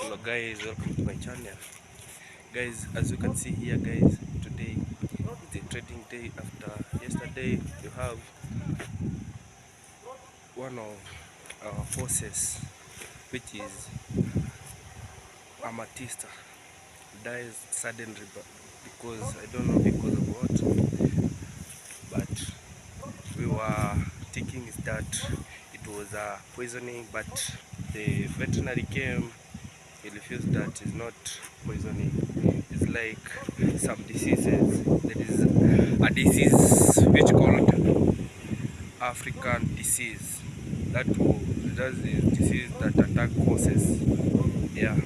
Hello guys, welcome to my channel. Guys, as you can see here guys, today is the trading day. After yesterday you have one of our horses, which is Amatista, dies suddenly because I don't know because of what, but we were thinking that it was a poisoning, but the veterinary came. He refused that it's not poisoning. It's like some diseases. There is a disease which called African disease. That is disease that attack horses. Yeah.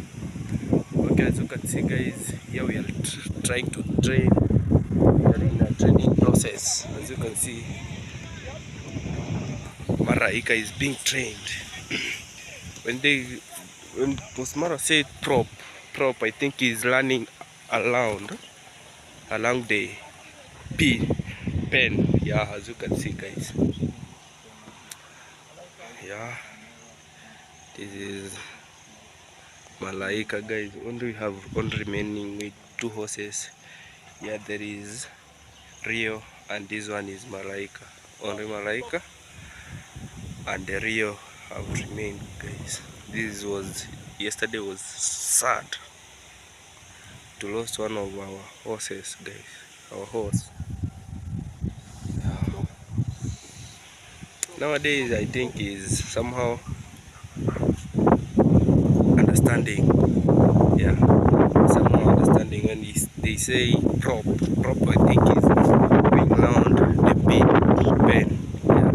Okay, as you can see, guys, here we are trying to train. We are in a training process. As you can see, Maraika is being trained. When Bosmara said prop, I think he's learning along the pen. Yeah, as you can see guys. Yeah, this is Malaika guys. Only we have only remaining with two horses. Yeah, there is Rio and this one is Malaika. Only Malaika and the Rio have remained guys. Yesterday was sad to lose one of our horses guys. Our horse. Nowadays I think is somehow understanding. Yeah, somehow understanding when they say prop. I think is going around the pen. Yeah.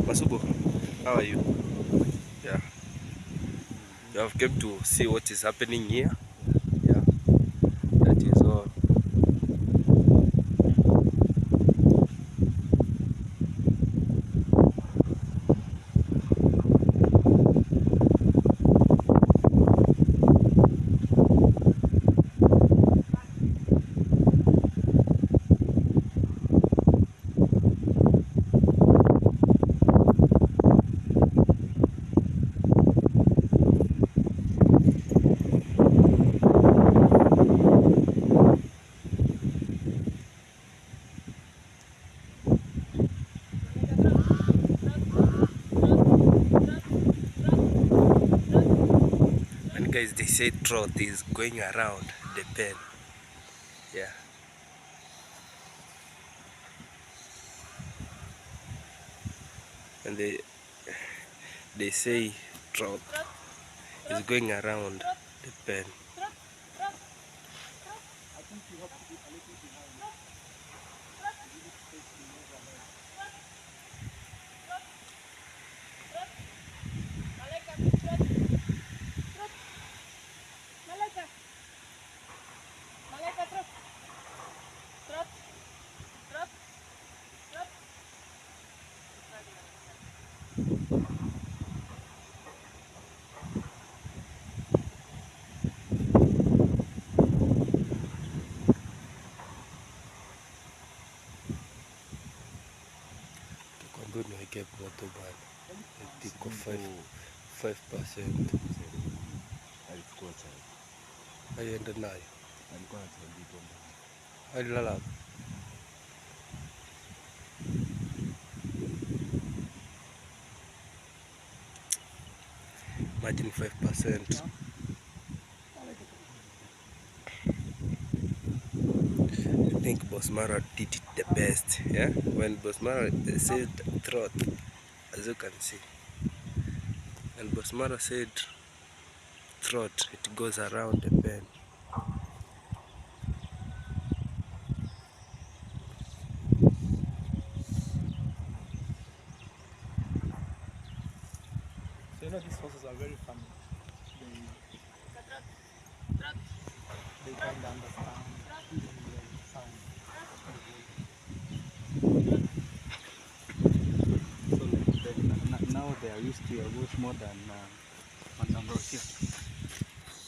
Masubo, how are you? Yeah. You have come to see what is happening here. Yeah. That is all. And guys, they say trout is going around the pen. Yeah. And they say trout is going around the pen. Good no get moto ban. I think of 5%. Ayenda nayo. Alilala. Imagine 5%. I think Bosmara did it the best. Yeah, when Bosmara said trot, as you can see, and Bosmara said trot, it goes around the pen. So you know these horses are very funny. They kind of understand even the sound. So like now they are used to your voice more than Manzambrosia.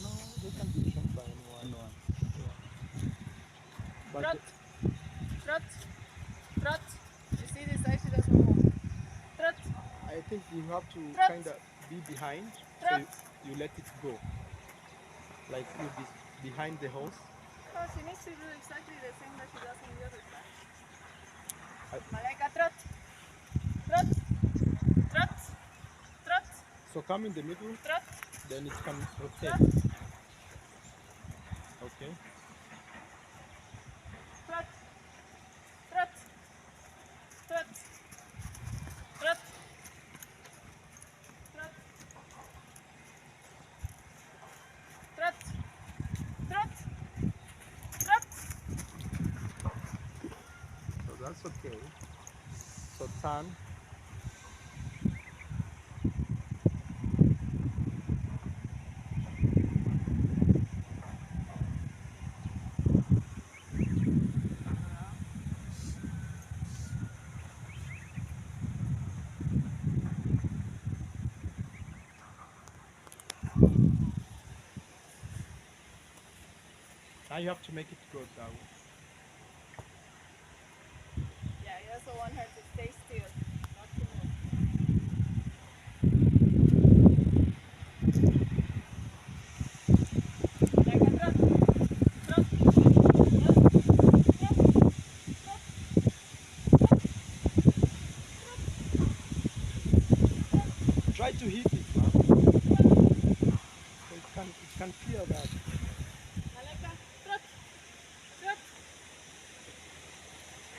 No, they can be trained by anyone. Yeah. But Trot. You see this side, she doesn't move. Trot. I think you have to kind of be behind, so you let it go. Like you'll be behind the horse. Oh, she needs to do exactly the same that she does on the other side. I- Malaika, trot. Trot. Trot. Trot. So come in the middle, Trot. then it can rotate. Trot. Okay. Trot. Trot. Trot. Trot. Trot. Trot. Trot. Trot. So that's okay. So turn. Now you have to make it go down. Yeah, you also want her to stay still, not to move. Like a trot. Trot. Try to hit it, man. So it can feel that. Malaika, trot. Trot.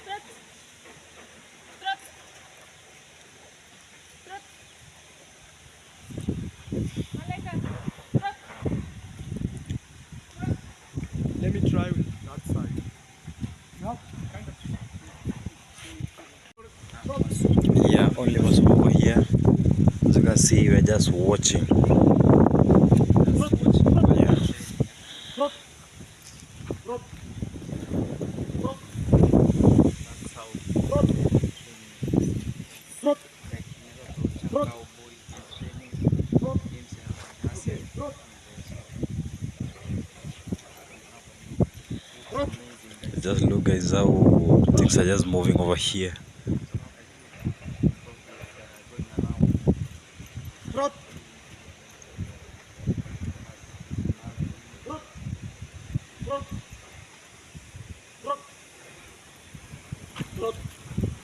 Trot. Trot. Trot. Malaika, trot. Let me try with that side. No, kind of. Yeah, only was over here. As you can see, we're just watching. Yeah. That's how cowboy is training himself and herself. Just look, guys, how things are just moving over here. Trot. Trot.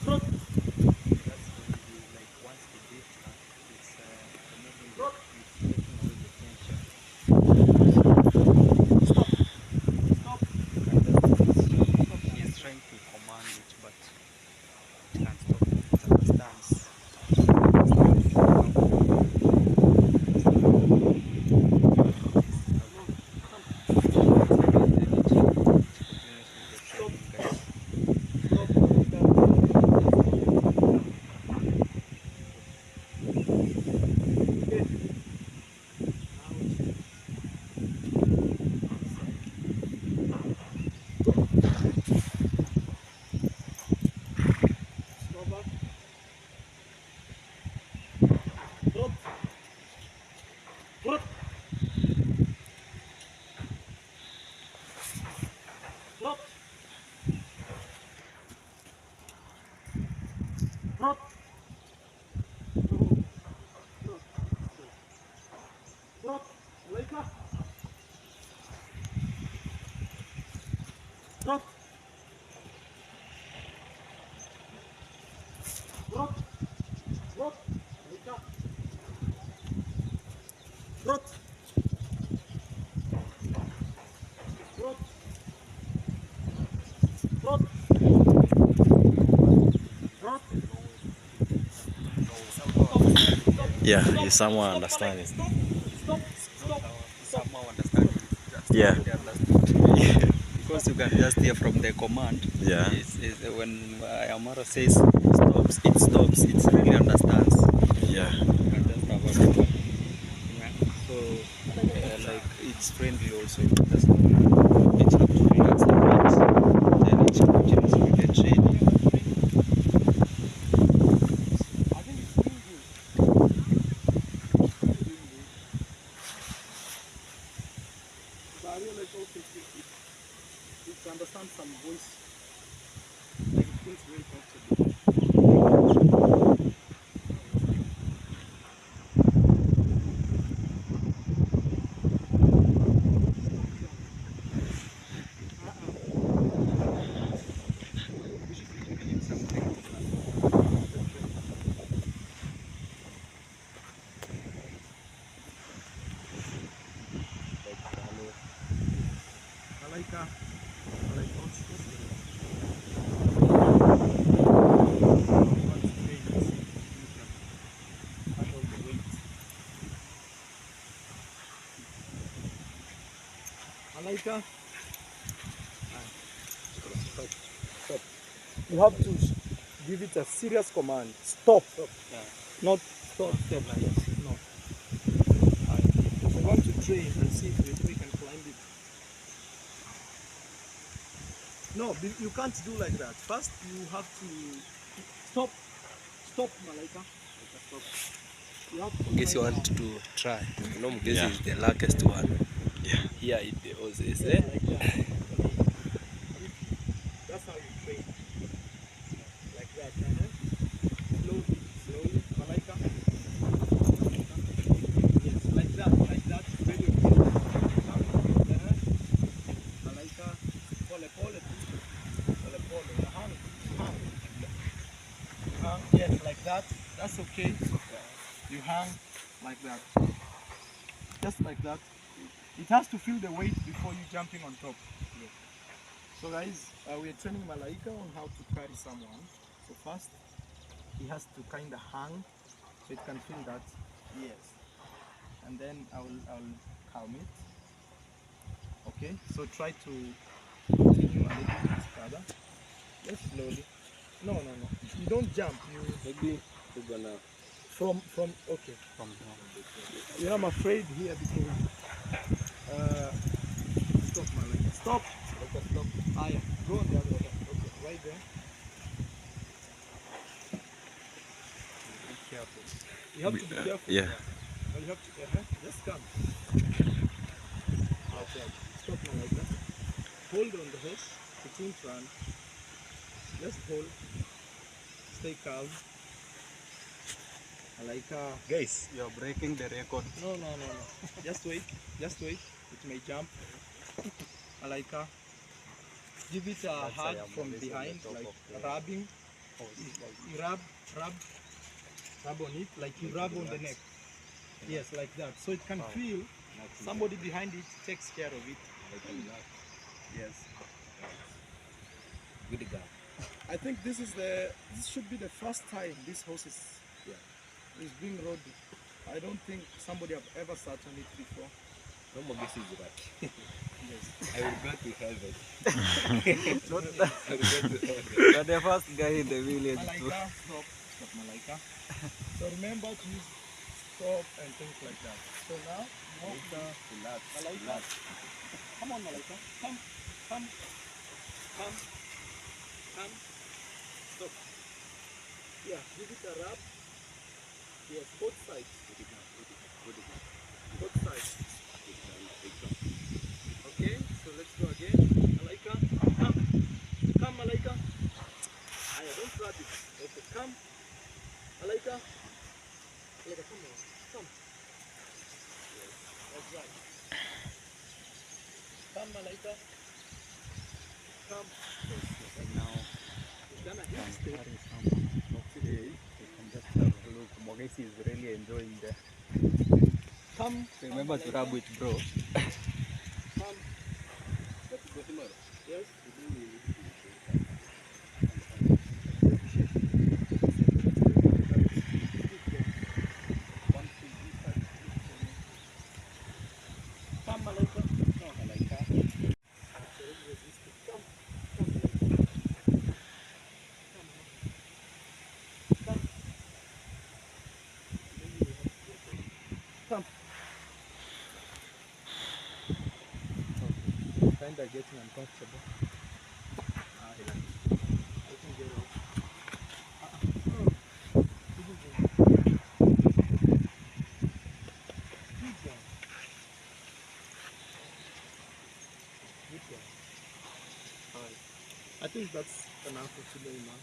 Trot. That's going to be like once the beat it's removing it's taking away the tension. Stop. Stop. He is trying to command it, but it can't stop. It understands. Trot. Trot. Trot. Wake up. Trot. Trot. Trot. Trot. Yeah, is someone understanding? Stop. Stop. Somehow understand. Yeah. Because you can just hear from the command. Yeah. Is when Amara says stops, it stops. It really understands. Yeah. You can just have a yeah. So like it's friendly also. Just it have to relax a bit. Then it continues with the training. I think it's doing good. But I realize also it understands some voice. Like it feels very comfortable. Malaika. Stop. Stop. You have to give it a serious command. Stop. Stop. Yeah. Not stop. Step like this. No. I want to train and see if we can climb it. No, you can't do like that. First, you have to stop. Stop, Malaika. Stop. You have to Guess you want to try. You know, Mugesi Yeah. is the luckiest one. Yeah. Here in the houses, like eh? that. That's how you train. Like that. Slowly, slowly. Malaika. Yes, like that. Like that. Very okay. Malaika. Pole, pole. Pole, pole. Hang. Hang. Hang. Yes, like that. That's okay. You hang like that. Just like that. It has to feel the weight before you jumping on top. So guys, we are training Malaika on how to carry someone. So first, he has to kind of hang so it can feel that. Yes. And then I'll calm it. Okay. So try to bring him a little bit further. Just slowly. No, no, no. You don't jump. You Maybe we're gonna. from okay. From you know, I'm afraid here because stop, Malaika. Stop. Okay, stop. Ah, yeah. Go on the other way. Okay, right there. Be careful. You have to be careful. Yeah. Well, you have to just come. Like that. Stop now like that. Hold on the horse. It won't run. Just hold. Stay calm. Like Guys, you're breaking the record. no, no, no, no. Just wait. Just wait. It may jump. Like give it a hug from behind, like rubbing. You rub on it, like you rub on the neck. Yes, like that. So it can feel somebody behind it takes care of it. Yes. Good girl. I think this should be the first time this horse is being rode. I don't think somebody have ever sat on it before. No more guesses right. Yes. I will go to heaven. Not that. I will go to heaven. You're the first guy in the village. Malaika, stop. Stop, Malaika. So remember to use stop and things like that. So now, Malaika, Relax. Malaika. Come on, Malaika. Come. Come. Come. Come. Stop. Yeah, give it a rub. Yes, both sides. Both sides. Okay, so let's go again. Malaika, come. Come, Malaika. Aya, don't grab it. Okay, come. Malaika. Malaika, come on. Come. Yes, that's right. Come, Malaika. Come. And now, You've done a hip step. today, you can just have a look. Mogesi is really enjoying the. Come. Remember to rub it, bro. Come. Yes. Come, Malaika. No, Malaika. Come. Come. Kind of getting uncomfortable. I can get off. Good job. Good job. I think that's enough for today, man.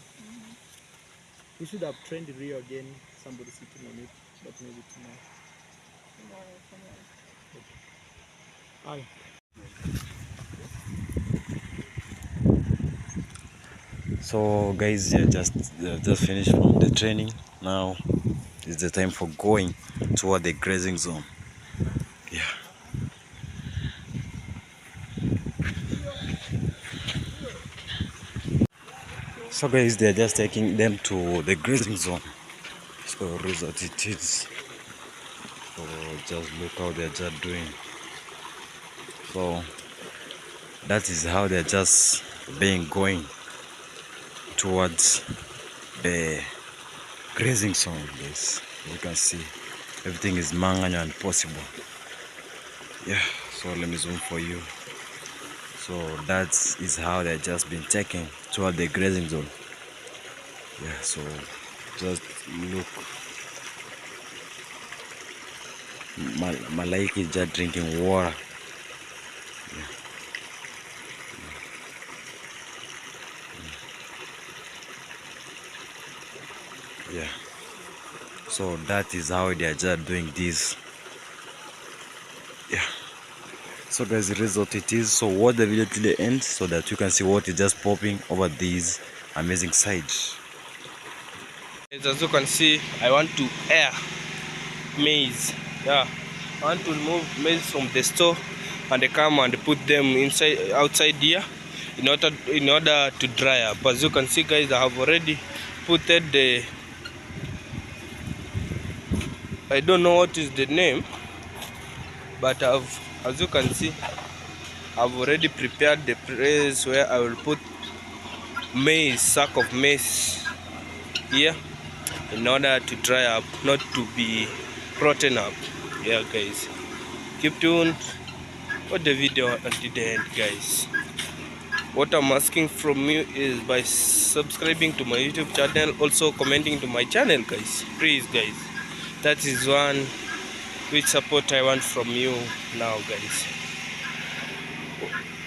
We should have trained Rio again, somebody sitting on it, but maybe tomorrow. Aye. So guys, just finished from the training. Now it's the time for going toward the grazing zone. Yeah. So guys, they're just taking them to the grazing zone. So resort it is. So just look how they're just doing. So that is how they're just being going towards the grazing zone, guys. As you can see, everything is manganyo and possible. Yeah, so let me zoom for you. So that is how they're just been taken toward the grazing zone. Yeah, so just look. Malaika is just drinking water. Yeah, so that is how they are just doing this. Yeah, so guys, it is what it is. So watch the video till the end so that you can see what is just popping over these amazing sides. As you can see, I want to air maize. Yeah, I want to remove maize from the store and they come and put them inside outside here in order to dry up. As you can see, guys, I have already put the, I don't know what is the name, but as you can see, I've already prepared the place where I will put maize, sack of maize here in order to dry up, not to be rotten up. Yeah, guys, keep tuned. Watch the video until the end, guys. What I'm asking from you is by subscribing to my YouTube channel, also commenting to my channel, guys. Please, guys, that is one which support I want from you now, guys.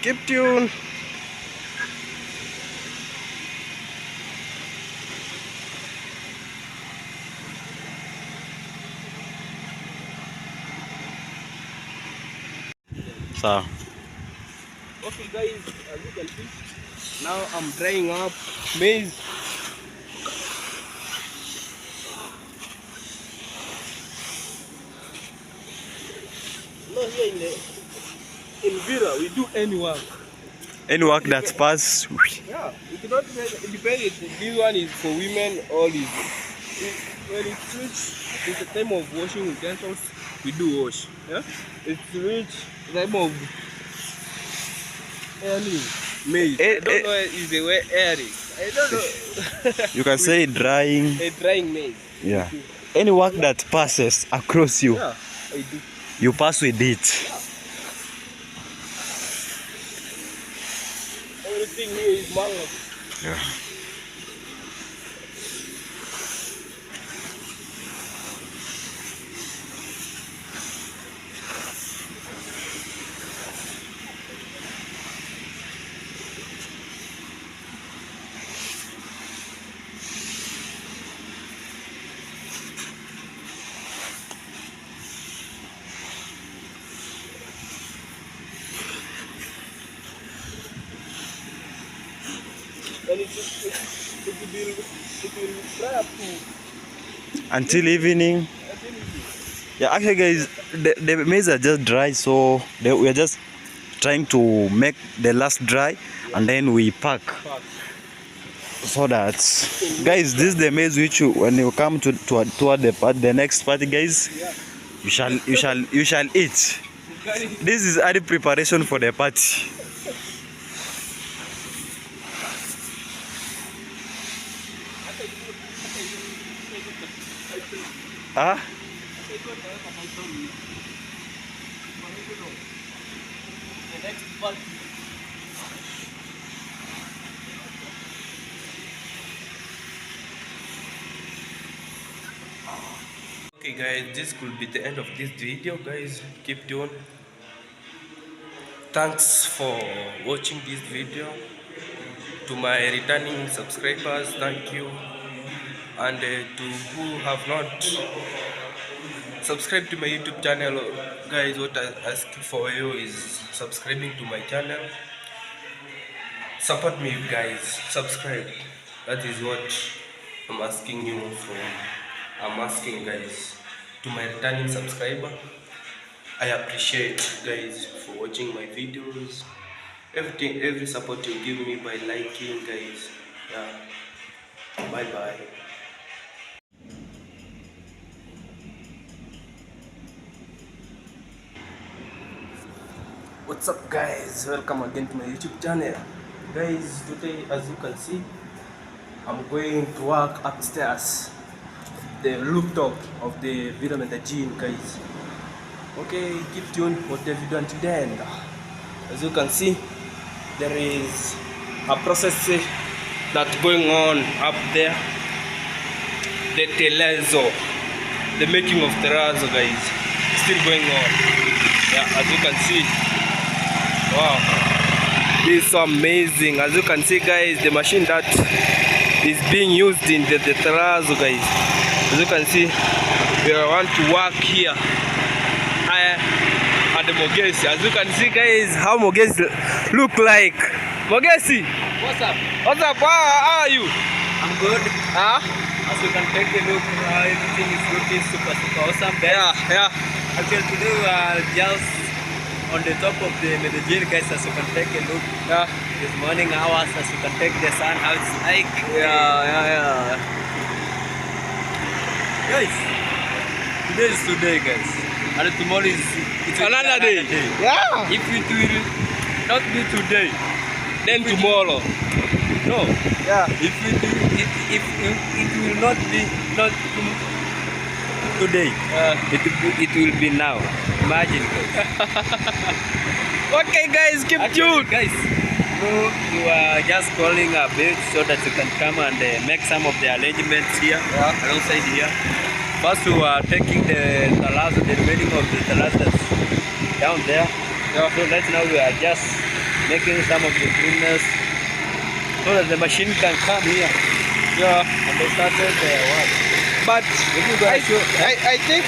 Keep tuned. So Okay, guys, as you can see, now I'm drying up maize. No, here in Vira, we do any work. any work that's passed. Yeah, it cannot depend if this one is for women or is when it's reach it's the time of washing utensils, we do wash. Yeah? It's reach time of airing maize. I don't know if they were airing. I don't know. You can say drying. A drying maize. Yeah. Any work that passes across you, Yeah, I do. you pass with it. Everything here is mango. Yeah. And it will dry up to Until evening. Yeah, actually, guys, the maize are just dry, so we are just trying to make the last dry, and then we pack. So that, guys, this is the maize which you, when you come toward the next party, guys, you shall eat. This is early preparation for the party. Huh? Okay, guys, this could be the end of this video, guys. Keep tuned. Thanks for watching this video. To my returning subscribers, thank you. And to who have not subscribed to my YouTube channel, guys, what I ask for you is subscribing to my channel. Support me, guys. Subscribe. That is what I'm asking you for. I'm asking, guys, to my returning subscriber. I appreciate, guys, for watching my videos. Every support you give me by liking, guys. Yeah. Bye bye. What What's up guys, welcome again to my YouTube channel. Guys, today as you can see, I'm going to work upstairs, the rooftop of the Villa Medellin, guys. Okay, keep tuned for the video until the end. As you can see, there is a process that's going on up there. The terrazzo, the making of terrazzo, guys, still going on. Yeah, as you can see. Wow, this is so amazing. As you can see, guys, the machine that is being used in the terrazzo, guys. As you can see, we want to work here at the Mogesi. As you can see, guys, how Mogesi look like. Mogesi, What's up? what's up? How are you? I'm good. Huh? As you can take a look, everything is looking super awesome. Yeah. Actually, today we are just on the top of the Medellin, guys. As you can take a look, Yeah. this morning hours, as you can take the sun, how it's like. Yeah. Guys, today is today, guys. And tomorrow is it will be Another day. Yeah. If it will not be today, Then tomorrow. no. Yeah. If it will not be today, it will be now. Imagine, guys. Okay, guys, keep Actually, tuned. guys, you are just calling a bit so that you can come and make some of the arrangements here, alongside here. First, we are taking the terrazzo, the remaining of the terrazzo that's down there. Yeah. So right now we are just making some of the cleaners so that the machine can come here. Yeah. And they started work. But If you guys show, I think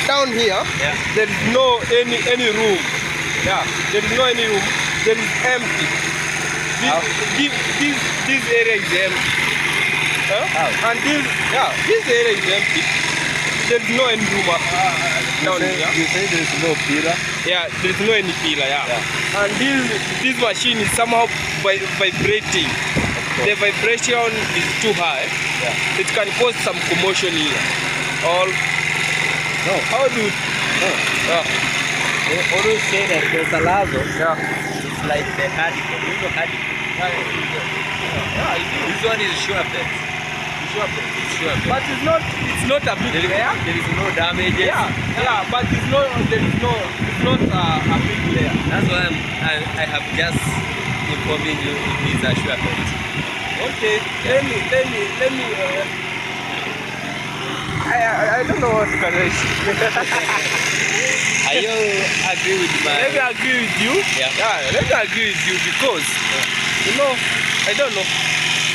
down here yeah. there is no any room. Yeah, there is no any room. There is empty. How? This area is empty. Huh? How? And this area is empty. There is no any room down here. You say there is no pillar. Yeah, there is no any pillar. Yeah. And this machine is somehow vibrating. The vibration is too high. Yeah. It can cause some commotion here. All No. how do you? No. Yeah. They always say that the terrazzo Yeah. is like the hardcore. You know hardcore? This one is sure bet. Sure bet. It's sure bet. But it's not a big layer. There is no damage. Yeah, but there is not a big layer. That's why I have just informing you it is a sure bet. Okay, let me. I don't know what to say. Are you agree with my? Let me agree with you. Yeah. Let me agree with you because I don't know.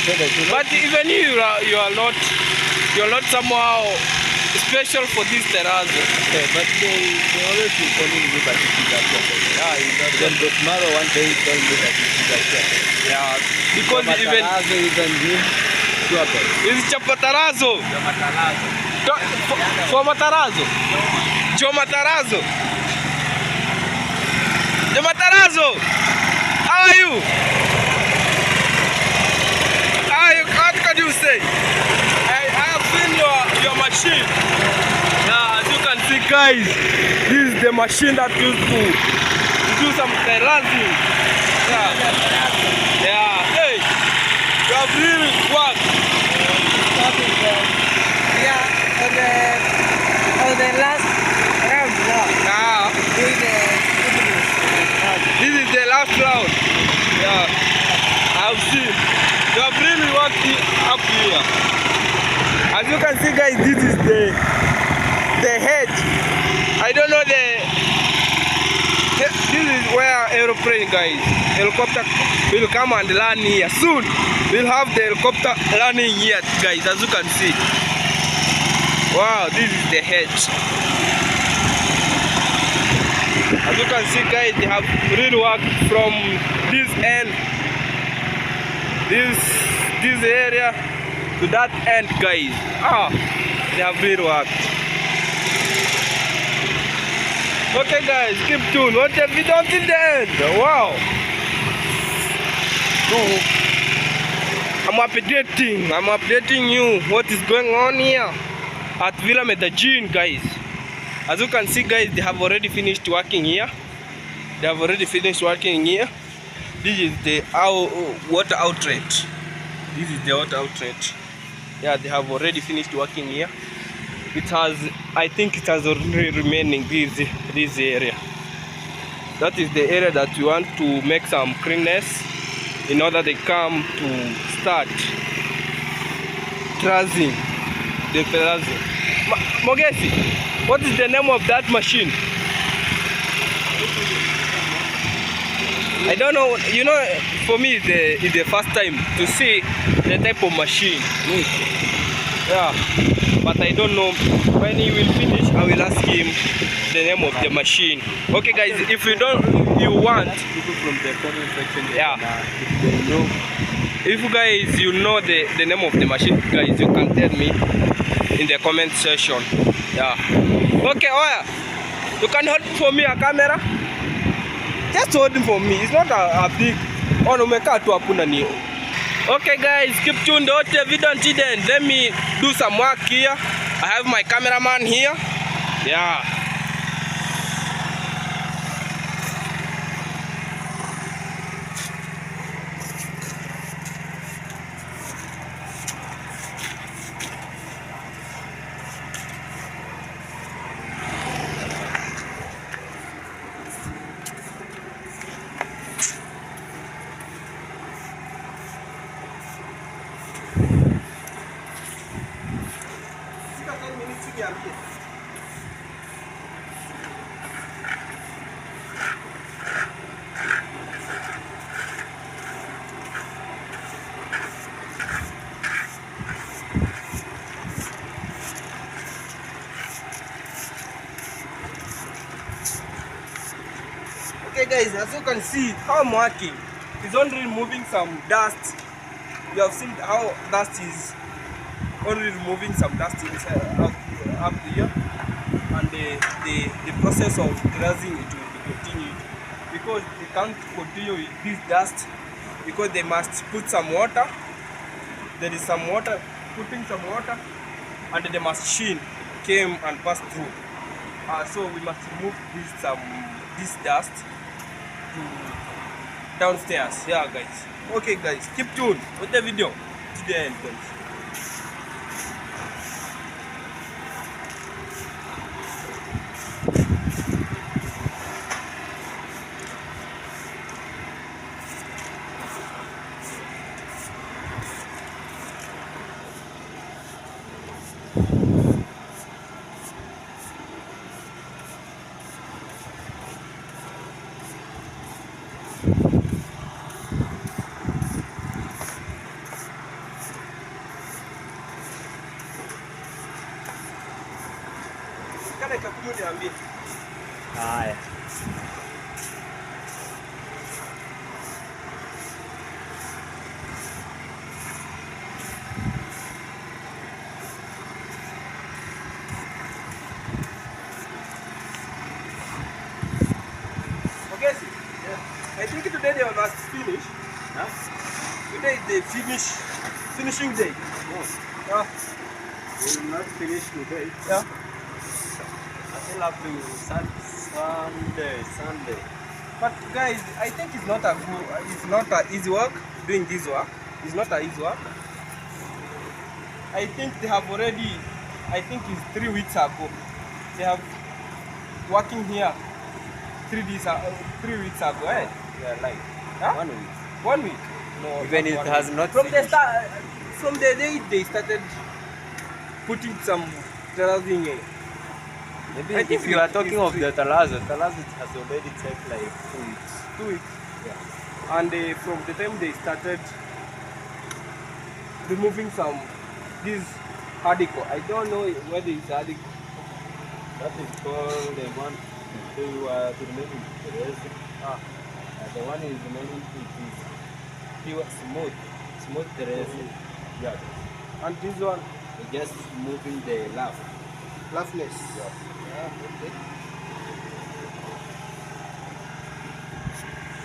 So that you know, But even you are not somehow special for this terrazzo. okay, but they always informing me that it is a sure bet. Yeah, it's Then tomorrow one day he told me that it is a sure bet. yeah. Because Your even terrazzo even him sure bet. it's Chapatarazo. Your terrazzo. For Matarazzo. Joe Matarazzo. Joe Matarazzo. How are you? What can you say? I have seen your machine. Now, as you can see, guys, this is the machine that used to do some terrazzing. Yeah. Hey, you have really worked. On the last round now, Now, doing the this is the last round. Yeah, I've seen. You have really worked up here. As you can see, guys, this is the head. I don't know this is where aeroplane, guys, helicopter will come and land here soon. We'll have the helicopter landing here, guys, as you can see. Wow, this is the head. As you can see, guys, they have really worked from this end, this area to that end, guys. They have really worked. Okay, guys, keep tuned. Watch the video until the end. Wow. I'm updating you what is going on here at Villa Medellin, guys. As you can see, guys, they have already finished working here. They have already finished working here. This is the water outlet. This is the water outlet. Yeah, they have already finished working here. It has, I think it has already remaining this area. That is the area that we want to make some cleanness in order they come to start trussing the terrazzo. Mogesi, what is the name of that machine? I don't know. You know, for me it's the first time to see the type of machine. Yeah, but I don't know. When he will finish, I will ask him the name of the machine. Okay, guys, if you want People from the comment section, Yeah. if they know. if you guys know the name of the machine, guys, you can tell me in the comment section. Yeah. Okay, Oya, you can hold for me a camera. Just hold it for me. It's not a big. Oh no, make tu apuna ni. Okay, guys, keep tuned out the video until then. Let me do some work here. I have my cameraman here. Yeah. Okay, guys, as you can see how I'm working, it's only removing some dust. You have seen how dust is only removing some dust inside up here, and the process of terrazing it will be continued, because they can't continue with this dust because they must put some water. There is some water, putting some water, and the machine came and passed through. So we must remove this dust to downstairs. Yeah, guys. Okay, guys, keep tuned with the video to the end, guys. Haya. Okay, see. I think today they must finish. Huh? Today is the finishing day. Yeah. We will not finish today. Yeah. I still have to Sunday. But guys, I think it's not a easy work doing this work. It's not an easy work. I think they have already. I think it's 3 weeks ago. They have working here 3 weeks ago. Eh? Yeah, like Huh? 1 week. 1 week. No. Even it not 1 has week. not From the finished. start, from the day they started putting some terrazing in. Maybe I think if you are talking of it's the Talazzo has already taken like 2 weeks. 2 weeks. Yeah. And from the time they started removing some this article, I don't know whether it's article. That is called the one to remain the rest. The one is remaining it is pure smooth the rest. Yeah. And this one, We just moving the laugh. roughness. Yeah. Okay.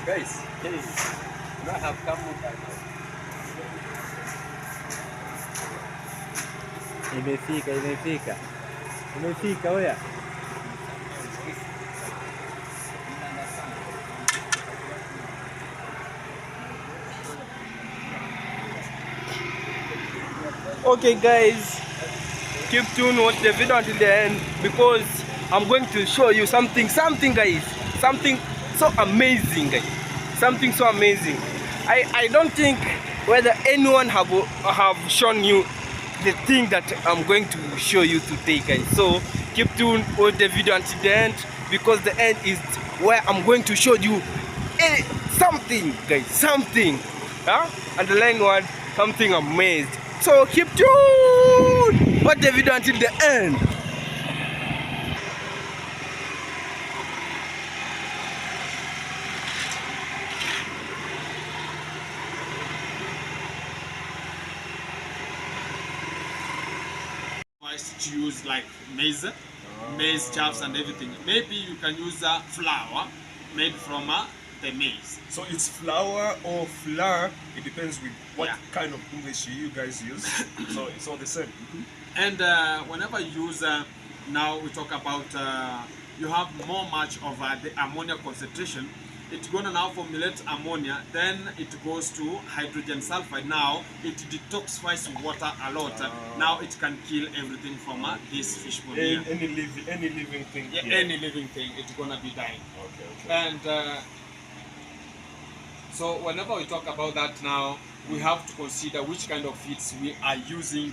Guys, hey, you have come with that. Imefika oya. Okay guys, keep tuned, watch the video until the end because I'm going to show you something guys, something so amazing guys, something so amazing. I don't think whether anyone have shown you the thing that I'm going to show you today guys. So keep tuned, watch the video until the end because the end is where I'm going to show you something guys, something underline one, something amazing. So keep tuned, watch the video until the end. To use like maize chaffs and everything. Maybe you can use flour made from the maize. So it's flour or flour, it depends with what kind of English you guys use. So it's all the same. And whenever you use, now we talk about, you have more much of the ammonia concentration. It's gonna now formulate ammonia, then it goes to hydrogen sulfide. Now it detoxifies water a lot. Now it can kill everything from this fish pond here. Any living thing. Yeah, any living thing, it's gonna be dying. Okay. And so whenever we talk about that now, we have to consider which kind of feeds we are using,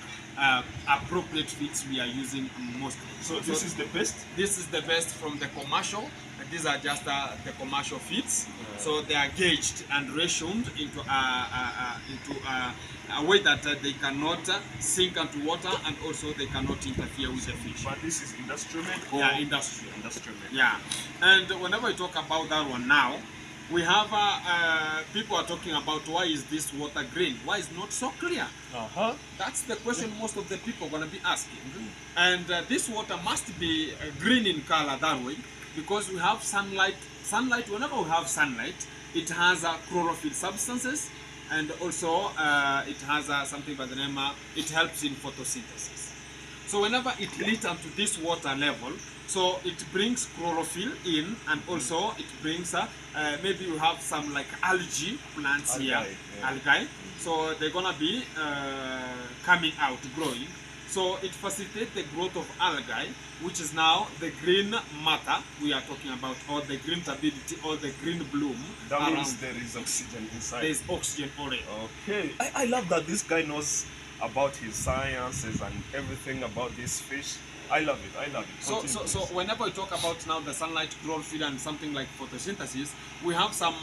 appropriate feeds we are using mostly. So this is the best? This is the best from the commercial. These are just the commercial feeds. So they are gauged and rationed into a way that they cannot sink into water, and also they cannot interfere with the fish. But this is industrial made? Yeah, industrial. Industrial made. Yeah. And whenever we talk about that one now, we have people are talking about why is this water green? Why is not so clear? That's the question most of the people are going to be asking. And this water must be green in color that way because we have sunlight. Sunlight, whenever we have sunlight, it has chlorophyll substances, and also it has something by the name, it helps in photosynthesis. So whenever it lit onto this water level, so it brings chlorophyll in, and also it brings, maybe you have some like algae plants here, algae. So they're gonna be coming out, growing. So it facilitates the growth of algae, which is now the green matter we are talking about, or the green turbidity, or the green bloom. That means there is oxygen inside. There is oxygen already. Okay. I love that this guy knows about his sciences and everything about this fish. I love it. I love it. So whenever we talk about now the sunlight, chlorophyll, and something like photosynthesis, we have some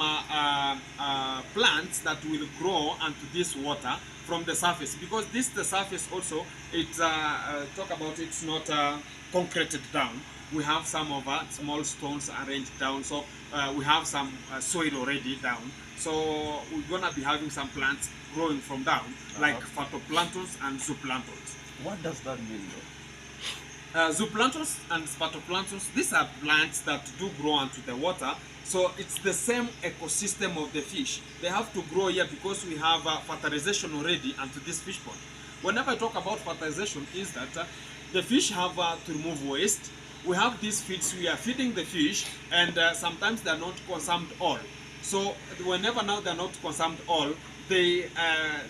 plants that will grow onto this water from the surface, because this the surface also, it's talk about it's not concreted down. We have some of small stones arranged down, so we have some soil already down. So we're gonna be having some plants growing from down, like phytoplanktons and zooplanktons. What does that mean though? Zooplanktons and phytoplanktons, these are plants that do grow onto the water. So it's the same ecosystem of the fish. They have to grow here because we have fertilization already onto this fish pond. Whenever I talk about fertilization, is that the fish have to remove waste. We have these feeds, we are feeding the fish, and sometimes they are not consumed all. So whenever now they are not consumed all, they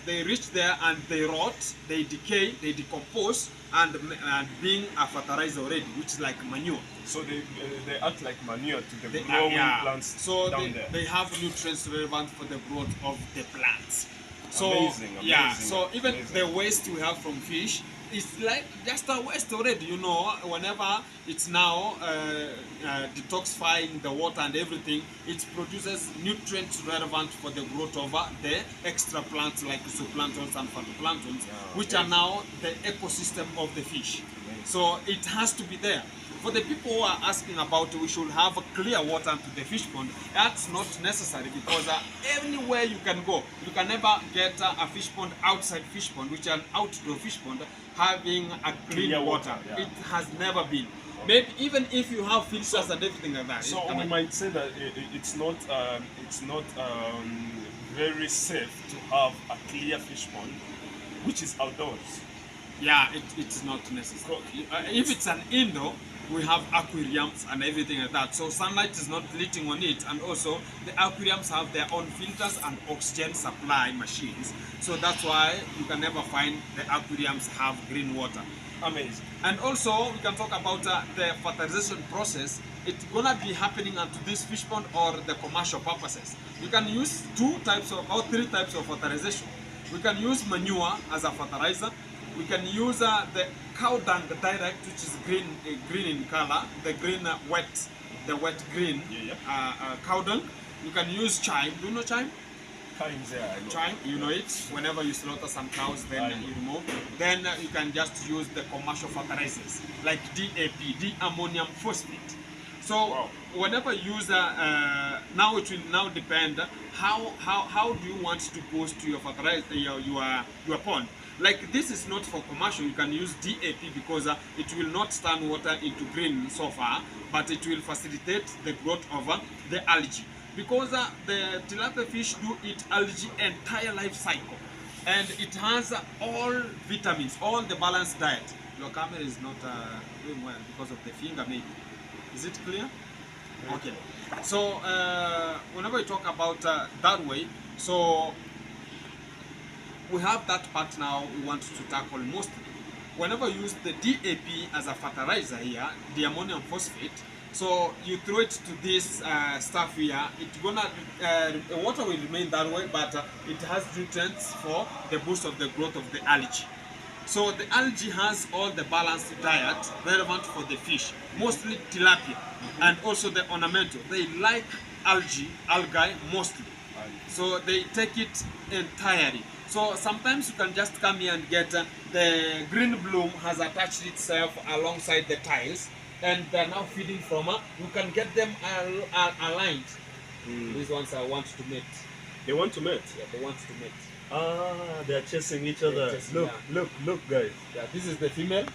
reach there and they rot, they decay, they decompose, and being a fertilizer already, which is like manure. So they act like manure to the growing plants so down there. They have nutrients relevant for the growth of the plants. So amazing. So even the waste we have from fish, it's like just a waste already, you know. Whenever it's now detoxifying the water and everything, it produces nutrients relevant for the growth of the extra plants like zooplanktons and phytoplanktons, which are now the ecosystem of the fish. So it has to be there. For the people who are asking about we should have a clear water into the fish pond, that's not necessary, because anywhere you can go, you can never get a fish pond outside fish pond, which is an outdoor fish pond, having a clean water. It has never been. Maybe even if you have filters and everything like that. So we might say that it's not very safe to have a clear fish pond, which is outdoors. Yeah, it's not necessary. If it's an indoor, we have aquariums and everything like that. So sunlight is not hitting on it, and also the aquariums have their own filters and oxygen supply machines. So that's why you can never find the aquariums have green water. Amazing. And also we can talk about the fertilization process. It's gonna be happening onto this fish pond or the commercial purposes. You can use 2 types of or 3 types of fertilization. We can use manure as a fertilizer. We can use the cow dung direct, which is green in color, the green the wet green cow dung. You can use chime. Do you know chime? Chime, you know it. Whenever you slaughter some cows, then you remove. Then you can just use the commercial fertilizers like DAP, ammonium phosphate. So whenever you use now it will now depend how do you want to boost your fertilizer your pond. Like this is not for commercial. You can use DAP because it will not turn water into green so far, but it will facilitate the growth of the algae. Because the tilapia fish do eat algae entire life cycle, and it has all vitamins, all the balanced diet. Your camera is not doing well because of the finger maybe. Is it clear? Okay. So whenever we talk about that way, so we have that part now we want to tackle mostly. Whenever you use the DAP as a fertilizer here, the ammonium phosphate, so you throw it to this stuff here, it's gonna, the water will remain that way, but it has nutrients for the boost of the growth of the algae. So the algae has all the balanced diet relevant for the fish, mostly tilapia, and also the ornamental. They like algae mostly. So they take it entirely. So sometimes you can just come here and get the green bloom has attached itself alongside the tiles, and they're now feeding from you can get them aligned. These ones want to mate. They want to mate? Yeah, they want to mate. Ah, they are chasing each other. Chasing, Look, guys. Yeah, this is the female,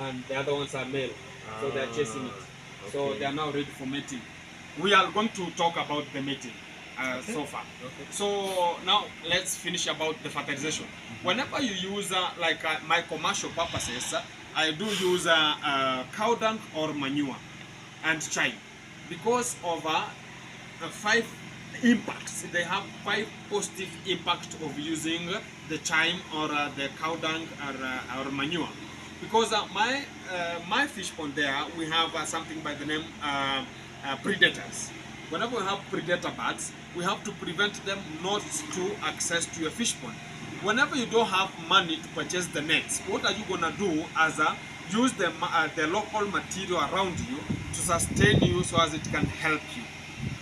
and the other ones are male. So they're chasing it. Okay. So they are now ready for mating. We are going to talk about the mating so far. Okay. So now let's finish about the fertilization. Whenever you use like my commercial purposes, I do use cow dung or manure and chime because of 5 impacts. They have 5 positive impacts of using the chime or the cow dung or manure. Because my fish pond there, we have something by the name predators. Whenever we have predator birds, we have to prevent them not to access to your fish pond. Whenever you don't have money to purchase the nets, what are you gonna do as use the local material around you to sustain you so as it can help you.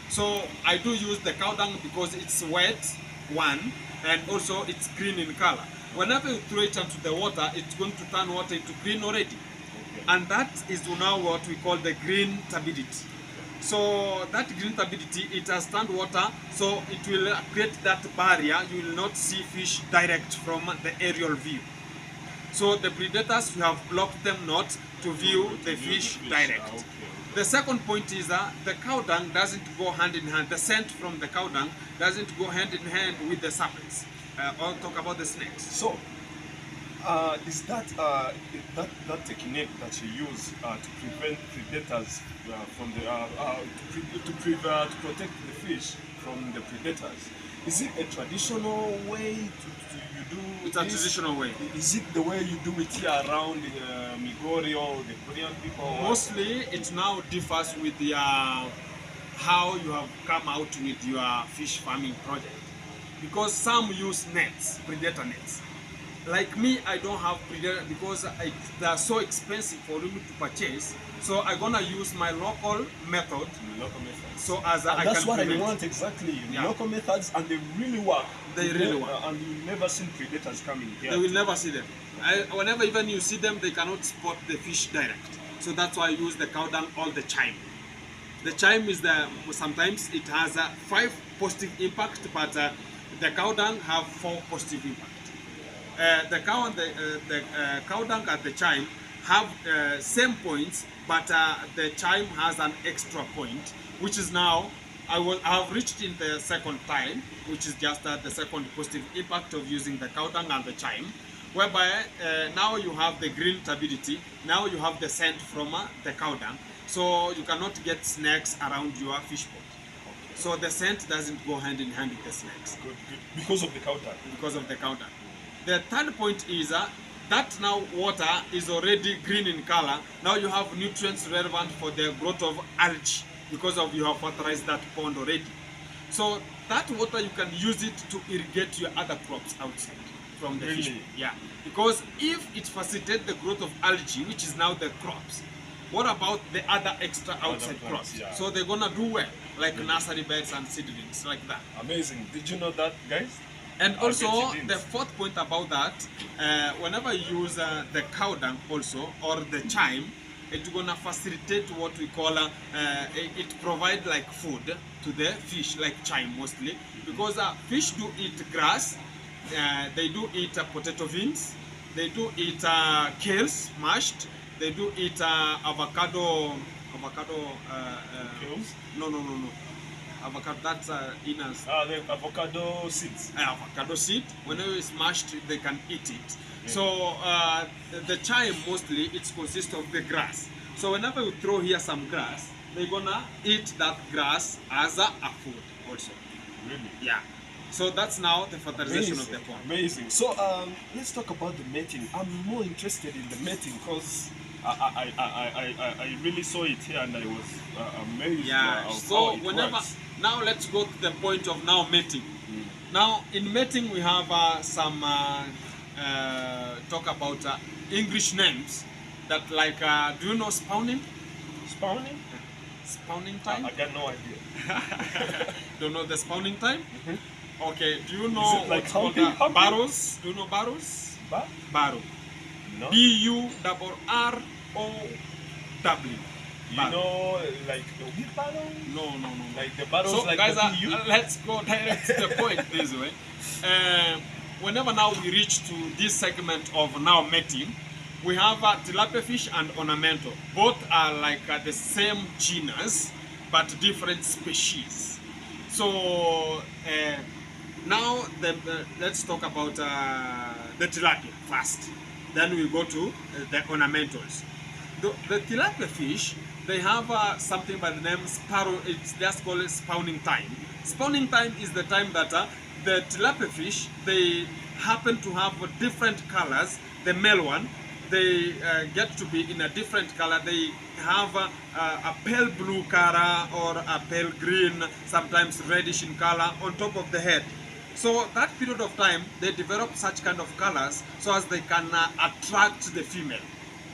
So I do use the cow dung because it's wet, one, and also it's green in color. Whenever you throw it into the water, it's going to turn water into green already. Okay. And that is now what we call the green turbidity. So that green turbidity, it has turned water, so it will create that barrier. You will not see fish direct from the aerial view. So the predators, we have blocked them not to view the fish direct. Okay. The second point is that the cow dung doesn't go hand in hand. The scent from the cow dung doesn't go hand in hand with the serpents. I'll talk about the snakes. So, is that that technique that you use to prevent predators from the to protect the fish from the predators? Is it a traditional way you do? It's a traditional way. Is it the way you do it here around Migori or the Korean people? Mostly, it now differs with the how you have come out with your fish farming project. Because some use nets, predator nets. Like me, I don't have predator because they are so expensive for me to purchase. So I'm gonna use my local method. So as I that's can what prevent. I want exactly. Yeah. Local methods, and they really work. They really work. And you never seen predators coming here. They will never see them. Whenever even you see them, they cannot spot the fish direct. So that's why I use the cow dung or the chime. The chime is sometimes it has 5 positive impact, but the cow dung have 4 positive impact. The cow and the cow dung and the chime have same points, but the chime has an extra point, which is now I have reached in the second time, which is just the second positive impact of using the cow dung and the chime. whereby now you have the green turbidity, now you have the scent from the cow dung, so you cannot get snakes around your fish pot. So the scent doesn't go hand in hand with the snakes. Good. Because of the cow dung. Because of the cow dung. The third point is that now water is already green in color. Now you have nutrients relevant for the growth of algae because of you have fertilized that pond already. So that water you can use it to irrigate your other crops outside from the fish. Really? Yeah. Because if it facilitates the growth of algae, which is now the crops, what about the other extra outside plants, crops? yeah. So they're gonna do well, like nursery beds and seedlings, like that. Amazing. Did you know that, guys? And I also, bet you didn't. the fourth point about that, whenever you use the cow dung also, or the chime, it's gonna facilitate what we call, it provide like food to the fish, like chime mostly, because fish do eat grass, they do eat potato beans, they do eat kales mashed, they do eat avocado, Pills? no, avocado, that's inners. The avocado seeds. Avocado seed, whenever it's mashed, they can eat it. So the chime mostly, it consists of the grass. So whenever you throw here some grass, they're gonna eat that grass as a food also. Really? Yeah. So that's now the fertilization of the pond. Amazing. So let's talk about the mating. I'm more interested in the mating because I really saw it here and I was amazed. Yeah. Of So how it whenever works. now let's go to the point of now mating. Now in mating we have some talk about English names that like do you know spawning? Spawning? Spawning time? I got no idea. Don't know the spawning time? Okay. Do you know it like what's called humping? barrows? Do you know barrows? But Barrow. no. B-U-R-R-O-W. You know, like the wheelbarrow? No. Like the barrels, So like guys, the PU? let's go direct to the point this way. Whenever now we reach to this segment of now mating, we have tilapia fish and ornamental. Both are like the same genus, but different species. So now let's talk about the tilapia first. Then we go to the ornamentals. The tilapia fish, they have something by the name sparrow. It's just called spawning time. Spawning time is the time that the tilapia fish, they happen to have different colors. The male one, they get to be in a different color. They have a pale blue color or a pale green, sometimes reddish in color on top of the head. So that period of time, they develop such kind of colors so as they can attract the female.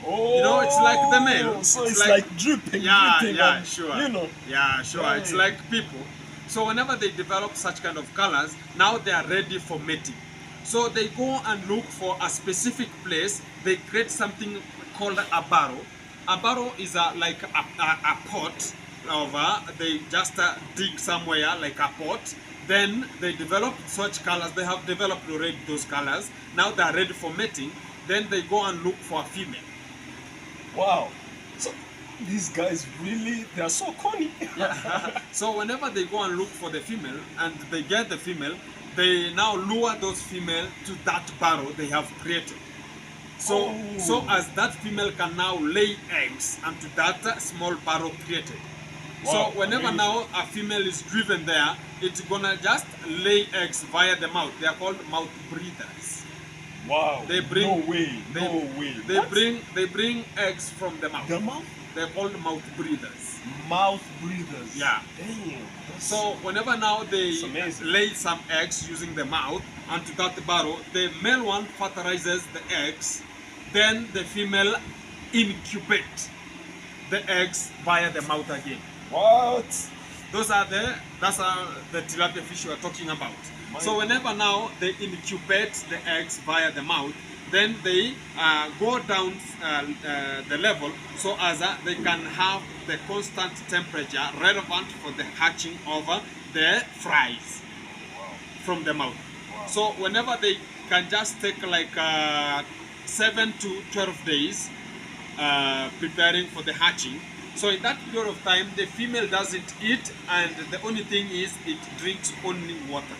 Oh, You know, it's like the male. So It's it's like dripping, Yeah, dripping, yeah, and, sure. You know. Yeah, sure. It's Right. like people. So whenever they develop such kind of colors, now they are ready for mating. So they go and look for a specific place. They create something called a barrow. A barrow is like a pot of they just dig somewhere like a pot. Then they develop such colors. They have developed already those colors. Now they are ready for mating. Then they go and look for a female. Wow. So these guys really, they are so corny. Yeah. So whenever they go and look for the female and they get the female, they now lure those female to that barrow they have created. So, Oh. so as that female can now lay eggs onto that small barrow created. Wow, So whenever amazing. now a female is driven there, it's gonna just lay eggs via the mouth. They are called mouth breathers. Wow. They bring- no way. They, no way. They What? bring eggs from the mouth. The mouth? They're called mouth breathers. Mouth breathers. Yeah. Damn. That's So whenever now they It's amazing. lay some eggs using the mouth onto that barrow, the male one fertilizes the eggs, then the female incubate the eggs via the mouth again. what? That's the tilapia fish we are talking about. So whenever now they incubate the eggs via the mouth, then they go down the level so as they can have the constant temperature relevant for the hatching of the fries from the mouth. So whenever they can just take like 7 to 12 days preparing for the hatching. So in that period of time, the female doesn't eat, and the only thing is it drinks only water.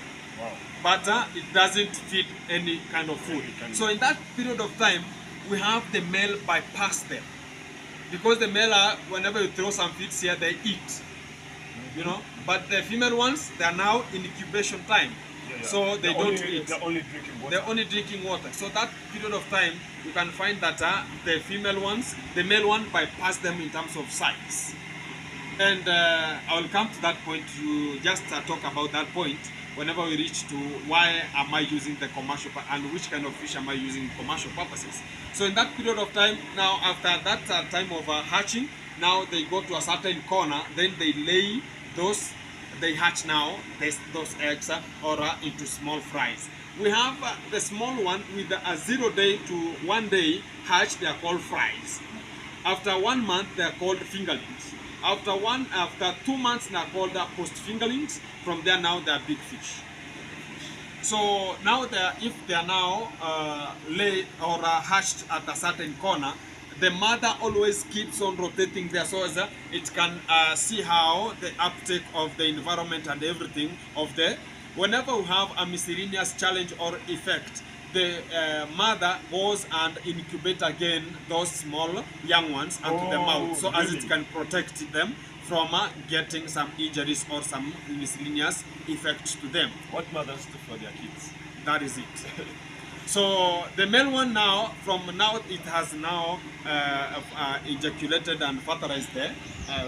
but it doesn't feed any kind of food. So in that period of time, we have the male bypass them. Because the male are, whenever you throw some feeds here, they eat. You know, but the female ones, they are now in incubation time. So they don't eat. They're only drinking water. They're only drinking water. So that period of time, you can find that the female ones, the male one bypass them in terms of size. And I will come to that point to just talk about that point whenever we reach to why am I using the commercial and which kind of fish am I using in commercial purposes. So in that period of time, now after that time of hatching, now they go to a certain corner, then they lay those, they hatch now those eggs into small fries. We have the small one with a 0 day to 1 day hatch, they are called fries. After 1 month, they are called fingerlings. After 2 months, they are called post fingerlings. From there now, they are big fish. So now, if they are now laid or hatched at a certain corner, the mother always keeps on rotating there so as it can see how the uptake of the environment and everything of the. Whenever we have a miscellaneous challenge or effect, the mother goes and incubate again those small young ones onto the mouth, so as it can protect them from getting some injuries or some miscellaneous effect to them. What mothers do for their kids? That is it. So the male one now, from now it has now ejaculated and fertilized there.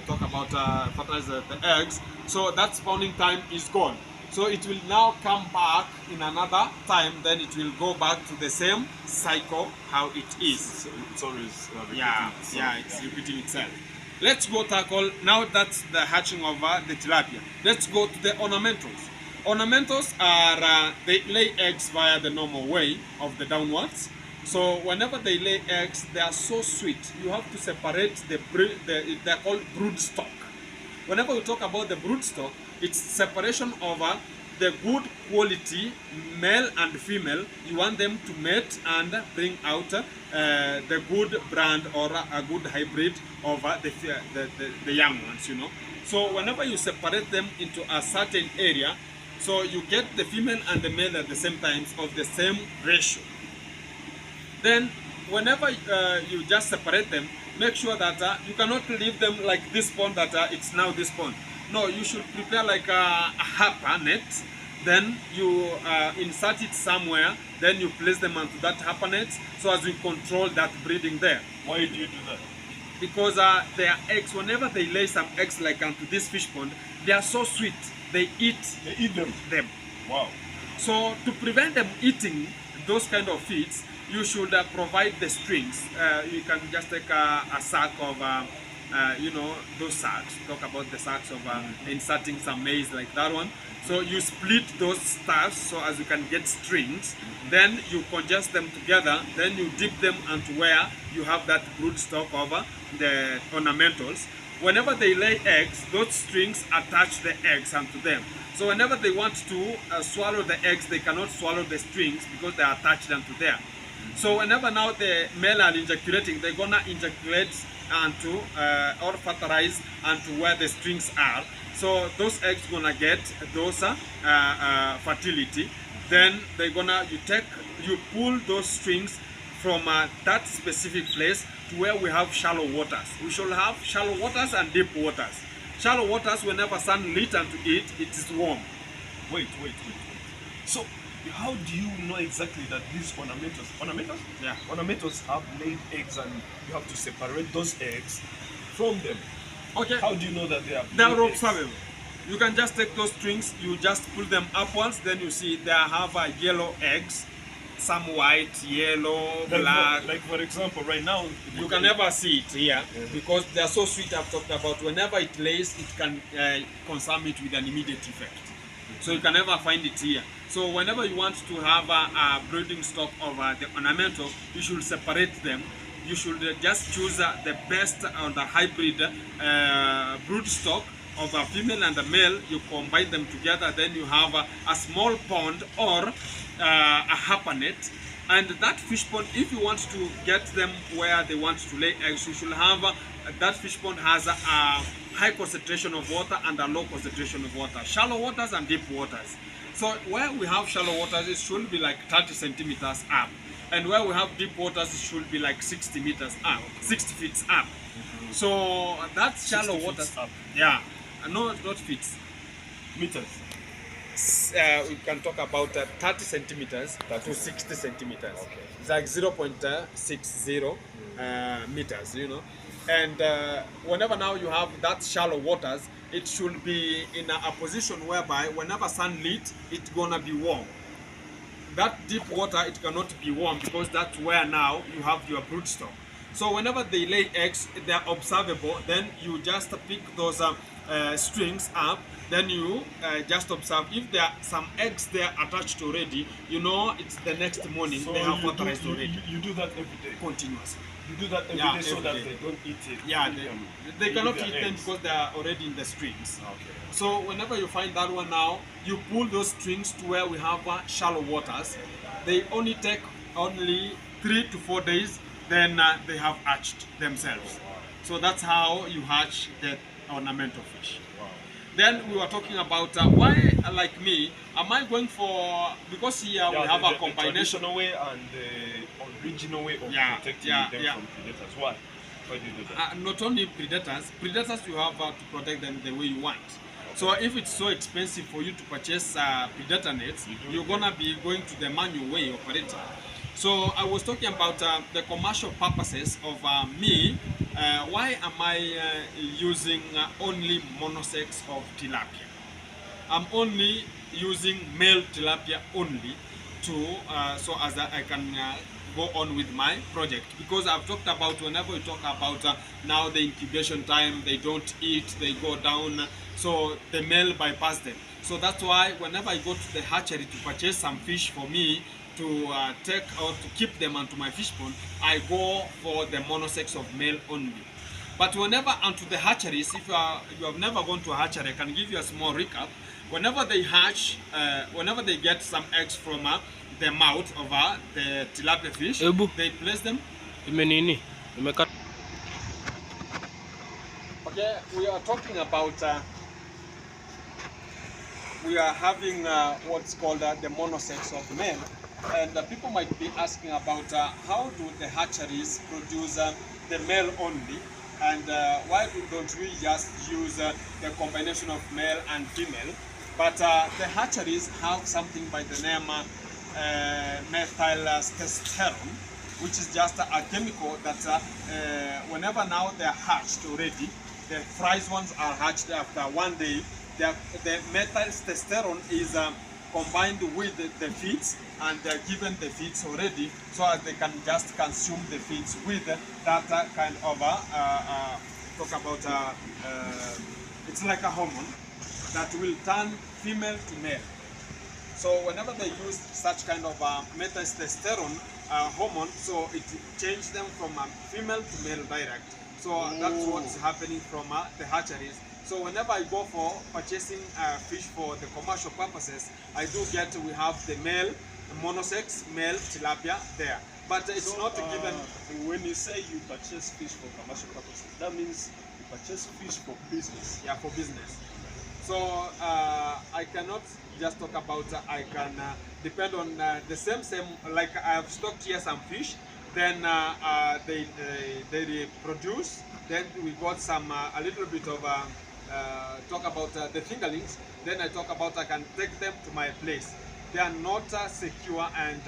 Talk about fertilize the eggs. So that spawning time is gone. So it will now come back in another time, then it will go back to the same cycle how it is. So it's always repeating it's repeating itself. Let's go tackle, now that's the hatching of the tilapia. Let's go to the ornamentals. Ornamentals are, they lay eggs via the normal way of the downwards. So whenever they lay eggs, they are so sweet. You have to separate they're called brood stock. Whenever we talk about the brood stock, it's separation of the good quality male and female. You want them to mate and bring out the good brand or a good hybrid of the young ones, you know. So whenever you separate them into a certain area, so you get the female and the male at the same times of the same ratio. Then whenever you just separate them, make sure that you cannot leave them like this pond that it's now this pond. No, you should prepare like a harper net, then you insert it somewhere, then you place them onto that harper net so as you control that breeding there. Why do you do that? Because their eggs, whenever they lay some eggs like onto this fish pond, they are so sweet, they eat them. Wow. So to prevent them eating those kind of feeds, you should provide the strings. You can just take a sack of you know, those sacks. Talk about the sacks of inserting some maize like that one. So you split those stuffs so as you can get strings. Then you congest them together. Then you dip them onto where you have that brood stock over the ornamentals. Whenever they lay eggs, those strings attach the eggs onto them. So whenever they want to swallow the eggs, they cannot swallow the strings because they are attached onto there. So whenever now the male are ejaculating, they're gonna ejaculate onto or fertilize onto where the strings are. So those eggs gonna get those fertility. Then they're gonna you pull those strings from that specific place to where we have shallow waters. We should have shallow waters and deep waters. Shallow waters, whenever sun lit onto it, it is warm. Wait. So how do you know exactly that these ornamentals? Yeah. Ornamentals have laid eggs and you have to separate those eggs from them. Okay. How do you know that they are? They are observable. You can just take those strings, you just pull them upwards, then you see they have yellow eggs, some white, yellow, black. Like for example, right now you can never see it here because they are so sweet. I've talked about whenever it lays, it can consume it with an immediate effect. So you can never find it here. So whenever you want to have a breeding stock of the ornamental, you should separate them. You should just choose the best or the hybrid brood stock of a female and a male. You combine them together, then you have a small pond or a harper net. And that fish pond, if you want to get them where they want to lay eggs, you should have that fish pond has a high concentration of water and a low concentration of water, shallow waters and deep waters. So where we have shallow waters, it should be like 30 centimeters up, and where we have deep waters, it should be like 60 meters up, 60 feet up. So that's shallow waters. Up. Yeah, no, not feet. Meters. We can talk about 30 centimeters to 60 centimeters. Okay. It's like 0.60 meters, you know. And whenever now you have that shallow waters, it should be in a position whereby whenever sunlit, it's gonna be warm. That deep water, it cannot be warm because that's where now you have your broodstock. So whenever they lay eggs, they are observable. Then you just pick those strings up. Then you just observe if there are some eggs there attached already. You know it's the next morning So they have you fertilized do, already. you do that every day. Continuously. You do that every Yeah, day so every that day. they don't eat it. Yeah, they cannot their eat them eggs. because they are already in the strings. Okay. So whenever you find that one now, you pull those strings to where we have shallow waters. They only take only 3 to 4 days, then they have hatched themselves. So that's how you hatch the ornamental fish. Wow. Then we were talking about why, like me, am I going for, because here we have a the combination. traditional way and the original way of Yeah, protecting yeah, them yeah. from predators. Why? Why do you do that? Not only predators you have to protect them the way you want. So if it's so expensive for you to purchase predator nets, you're gonna be going to the manual way operating. So I was talking about the commercial purposes of me. Why am I using only monosex of tilapia? I'm only using male tilapia only to so as I can go on with my project, because I've talked about whenever we talk about now the incubation time, they don't eat, they go down, so the male bypass them. So that's why whenever I go to the hatchery to purchase some fish for me to take or to keep them onto my fish pond, I go for the monosex of male only. But whenever onto the hatcheries, if you have never gone to a hatchery, I can give you a small recap. Whenever they hatch, whenever they get some eggs from the mouth of the tilapia fish, they place them. Okay, we are talking about, we are having what's called the monosex of male. And people might be asking about how do the hatcheries produce the male only, and why don't we just use the combination of male and female? But the hatcheries have something by the name methyl testosterone, which is just a chemical that whenever now they are hatched already, the fries ones are hatched after 1 day, the methyl testosterone is combined with the feeds, and they're given the feeds already so that they can just consume the feeds with that kind of talk about it's like a hormone that will turn female to male. So whenever they use such kind of methyl testosterone hormone, so it changes them from female to male direct. So that's what's happening from the hatcheries. So whenever I go for purchasing fish for the commercial purposes, I do get, we have the male monosex male tilapia there, but it's So, not given. When you say you purchase fish for commercial purposes, that means you purchase fish for business. Yeah, for business. So I cannot just talk about, I can depend on the same, like I have stocked here some fish, then they reproduce, then we got some, a little bit of, talk about the fingerlings, then I talk about I can take them to my place. They are not secure, and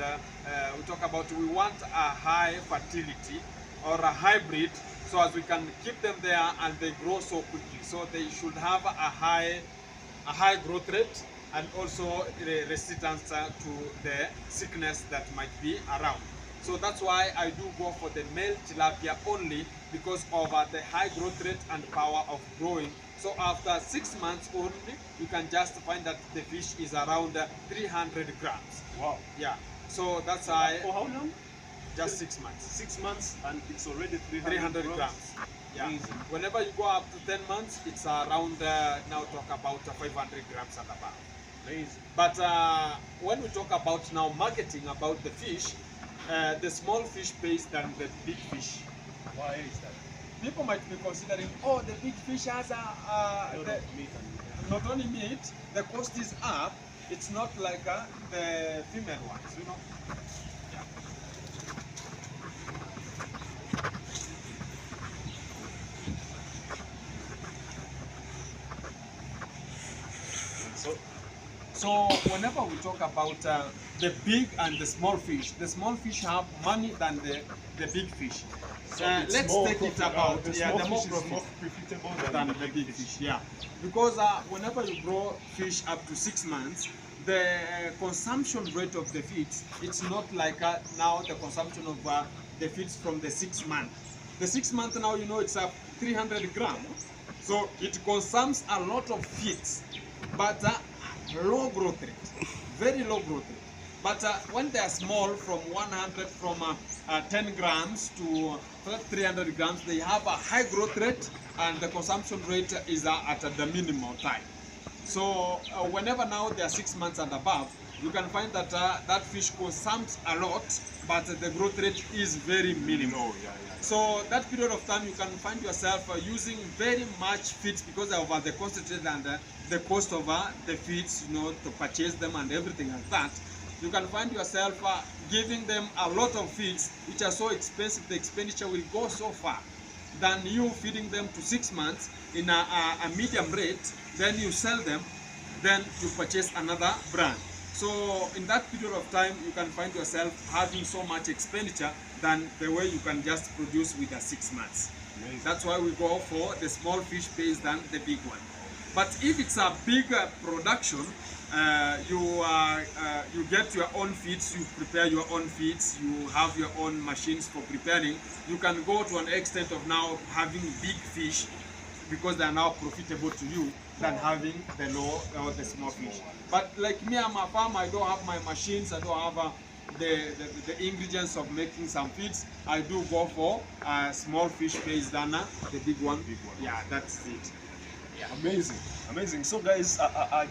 we talk about we want a high fertility or a hybrid, so as we can keep them there and they grow so quickly. So they should have a high growth rate, and also resistance to the sickness that might be around. So that's why I do go for the male tilapia only, because of the high growth rate and power of growing. So after 6 months only, you can just find that the fish is around 300 grams. Wow. Yeah. So that's why For how long? just 6 months. 6 months, and it's already 300 grams. Yeah. Amazing. Whenever you go up to 10 months, it's around now talk about 500 grams and above. Amazing. But when we talk about now marketing about the fish, the small fish pays than the big fish. Why is that? People might be considering, oh, the big fish has not only meat, the cost is up. It's not like the female ones, you know. So whenever we talk about the big and the small fish have money than the big fish. Let's take it about the more profitable than the big fish. Yeah, because whenever you grow fish up to 6 months, the consumption rate of the feeds, it's not like now the consumption of the feeds from the 6 month. The 6 month now, you know, it's 300 grams, so it consumes a lot of feeds, but low growth rate, very low growth rate. But when they are small, from 10 grams to 300 grams, they have a high growth rate, and the consumption rate is at the minimal time. So whenever now they are 6 months and above, you can find that that fish consumes a lot, but the growth rate is very minimal. So that period of time, you can find yourself using very much feeds because of the concentrate and the cost of the feeds, you know, to purchase them and everything like that. You can find yourself giving them a lot of feeds, which are so expensive, the expenditure will go so far than you feeding them to 6 months in a medium rate, then you sell them, then you purchase another brand. So in that period of time, you can find yourself having so much expenditure than the way you can just produce with the 6 months. Amazing. That's why we go for the small fish pays than the big one. But if it's a bigger production, you get your own feeds, you prepare your own feeds, you have your own machines for preparing. You can go to an extent of now having big fish because they are now profitable to you than having the low or the small fish. But like me, I'm a farmer, I don't have my machines, I don't have the ingredients of making some feeds. I do go for small fish pays than the big one. Yeah, that's it. Yeah. Amazing, amazing. So guys, I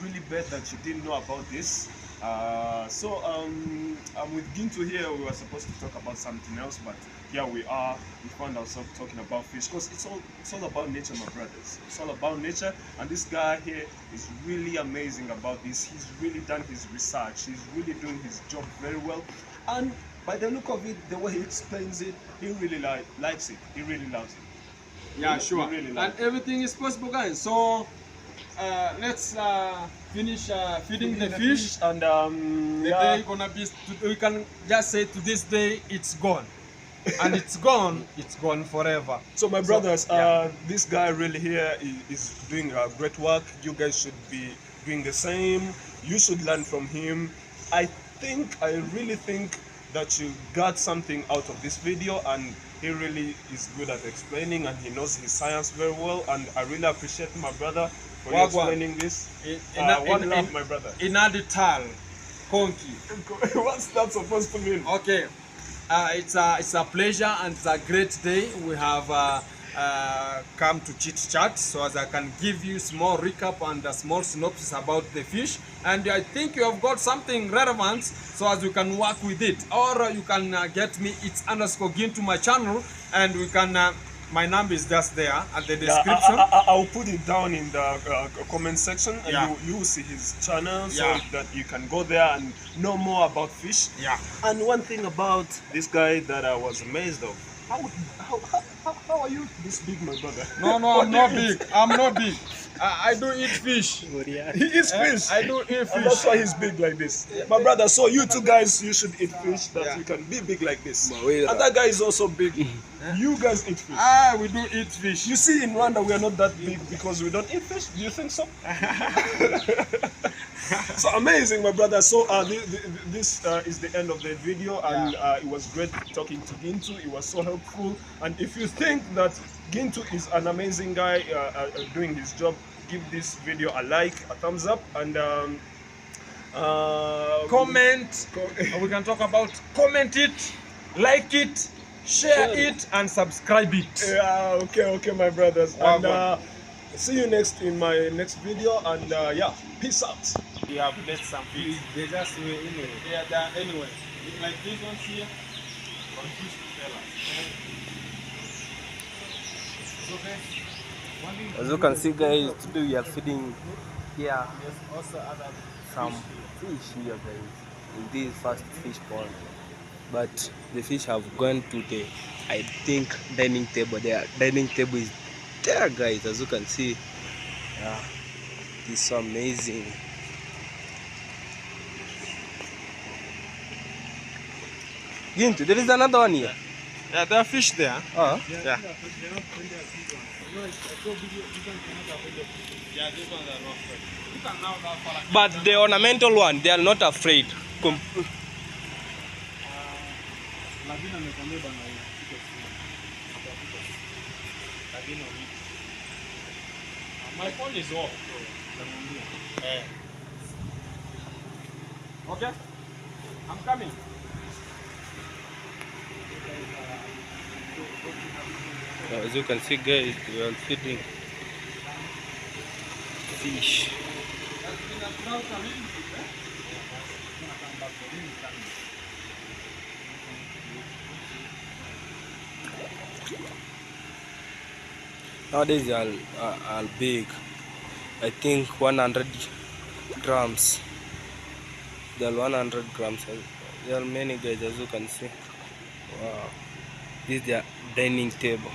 really bet that you didn't know about this. I'm with Ginto here. We were supposed to talk about something else, but here we are. We found ourselves talking about fish because it's all about nature, my brothers. It's all about nature, and this guy here is really amazing about this. He's really done his research. He's really doing his job very well, and by the look of it, the way he explains it, he really likes it. He really loves it. Yeah, sure. Really and everything is possible, guys. So let's finish feeding the fish, and the day gonna be. We can just say to this day it's gone, and it's gone forever. So my brothers, this guy really here is doing great work. You guys should be doing the same. You should learn from him. I really think that you got something out of this video, and he really is good at explaining, and he knows his science very well, and I really appreciate my brother for explaining this. One love, my brother. Inadital, konki. What's that supposed to mean? Okay, it's a pleasure and it's a great day. We have come to chit chat, so as I can give you small recap and a small synopsis about the fish, and I think you have got something relevant, so as you can work with it, or you can get me. It's _ to my channel, and we can. My number is just there at the description. I'll put it down in the comment section, and you will see his channel, so that you can go there and know more about fish. Yeah. And one thing about this guy that I was amazed of, how are you this big, my brother? No, I'm not big. I'm not big. I do eat fish. He eats fish. I do eat fish. And that's why he's big like this. My brother, so you two guys, you should eat fish, that you can be big like this. And that guy is also big. You guys eat fish. We do eat fish. You see, in Rwanda, we are not that big because we don't eat fish. Do you think so? So amazing, my brother. So this is the end of the video, and it was great talking to Ginto. It was so helpful. And if you think that Ginto is an amazing guy doing his job, give this video a like, a thumbs up, and comment. We can talk about comment it, like it, share it, and subscribe it. Yeah, okay, my brothers. And see you in my next video. And peace out. We have blessed some fish. They just were anyway. Yeah, anyway. Like this one here, on fish propellers. So guys, one thing As you can see, guys, today we are feeding here There's also other some fish here, guys, in this first fish pond. But the fish have gone to the, I think, dining table. Their dining table is there, guys, as you can see. Yeah, it's so amazing. Gintu, there is another one here. yeah, there are fish there. Oh, Yeah. Yeah, these ones are not fresh. You can now go for like but the ornamental one, they are not afraid. lakini amekwambia bana iko lakini my phone is off. Okay, I'm coming. As you can see, guys, we are feeding fish. Nowadays they are big. I think 100 grams. They are 100 grams. There are many, guys, as you can see. Wow. This is their dining table.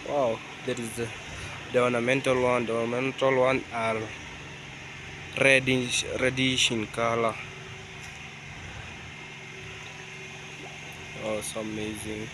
Wow. There is the ornamental one. The ornamental one are reddish in color. Oh, so amazing.